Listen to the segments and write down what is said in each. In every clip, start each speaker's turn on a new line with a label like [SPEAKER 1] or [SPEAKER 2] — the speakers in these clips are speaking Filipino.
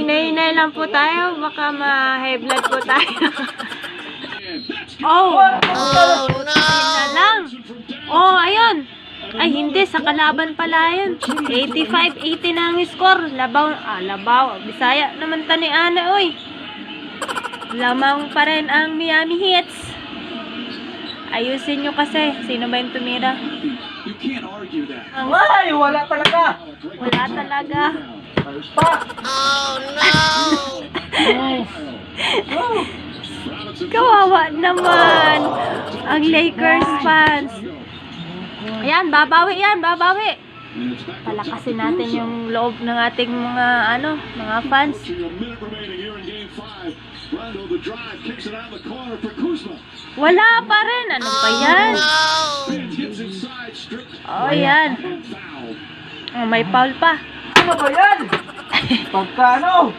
[SPEAKER 1] Hinay-hinay lang po tayo. Baka ma-high blood po tayo. Oh no! Na lang. Oh, ayun. Ay, hindi. Sa kalaban pala yun. 85-80 na ang score. Labaw. Bisaya naman ta ni Ana, oy. Lamang pa rin ang Miami Heat. Ayusin nyo kasi. Sino ba yung tumira?
[SPEAKER 2] Ay, wala talaga.
[SPEAKER 1] Wala talaga.
[SPEAKER 2] Pa.
[SPEAKER 1] Oh, no! Kawawa naman ang Lakers fans. Ayan, babawi yan, babawi. Palakasin natin yung loob ng ating mga fans. Wala pa rin. Ano pa yan? Oh, yan. Oh, may foul pa.
[SPEAKER 2] Ano ba yan? Pagkano?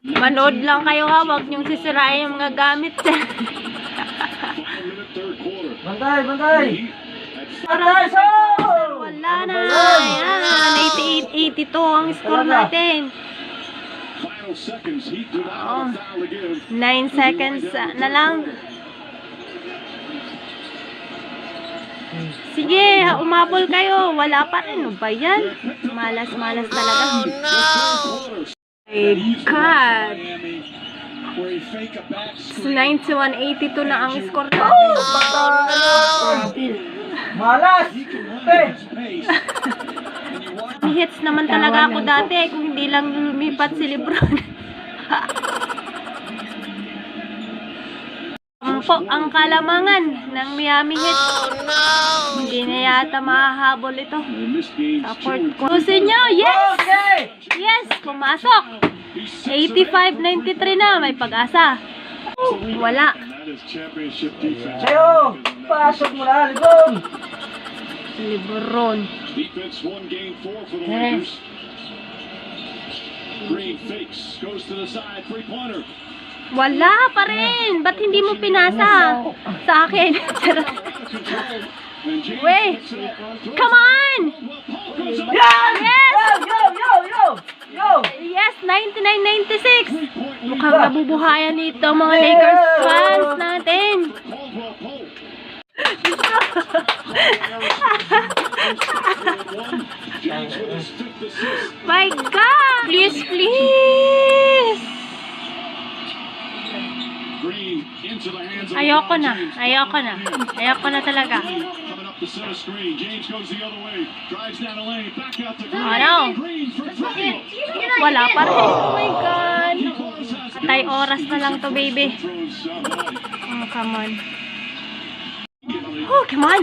[SPEAKER 1] Manood lang kayo ha, huwag niyong sisirain yung mga gamit.
[SPEAKER 2] Bantay! Bantay!
[SPEAKER 1] Wala na. Ayan, 88-82 ang score natin. 9 seconds na lang. Sige, umabol kayo. Wala pa rin. Ano ba yan? Malas talaga. My God. 91-82 na ang score natin.
[SPEAKER 2] Malas!
[SPEAKER 1] Hits naman talaga ako dati kung hindi lang lumipat si Lebron. Ang kalamangan ng Miami Heat. Hindi na yata mahahabol ito. Sa fourth quarter. Gusto nyo? Yes! Yes! Pumasok! 85-93 na. May pag-asa. Wala.
[SPEAKER 2] Sayo! Pasok mo na, Lebron!
[SPEAKER 1] Lebron.
[SPEAKER 3] Defense won game 4 for the Lakers. Green fakes, goes to the side, three-pointer.
[SPEAKER 1] Wala pa rin. Ba't hindi mo pinasa sa akin? Wait. Come on!
[SPEAKER 2] Yan!
[SPEAKER 1] Yes!
[SPEAKER 2] Yo!
[SPEAKER 1] Yes, 99-96. Mukhang nabubuhayan nito mga Lakers fans natin. My God! Please! Ayoko na talaga. Ano? Wala pa rin. Oh my God. Patay oras na lang to, baby. Oh, come on. Oh, come on.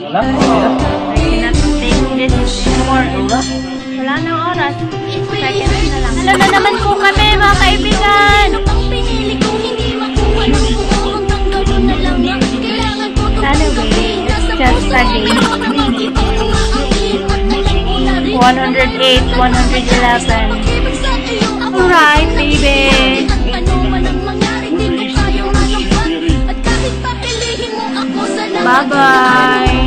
[SPEAKER 2] Wala.
[SPEAKER 1] I cannot take this anymore. Wala nang oras. Seconds na lang. Alam na naman po kami, mga kaibigan. Anyway, it's just a game. 108, 111. Alright, baby. Bye-bye.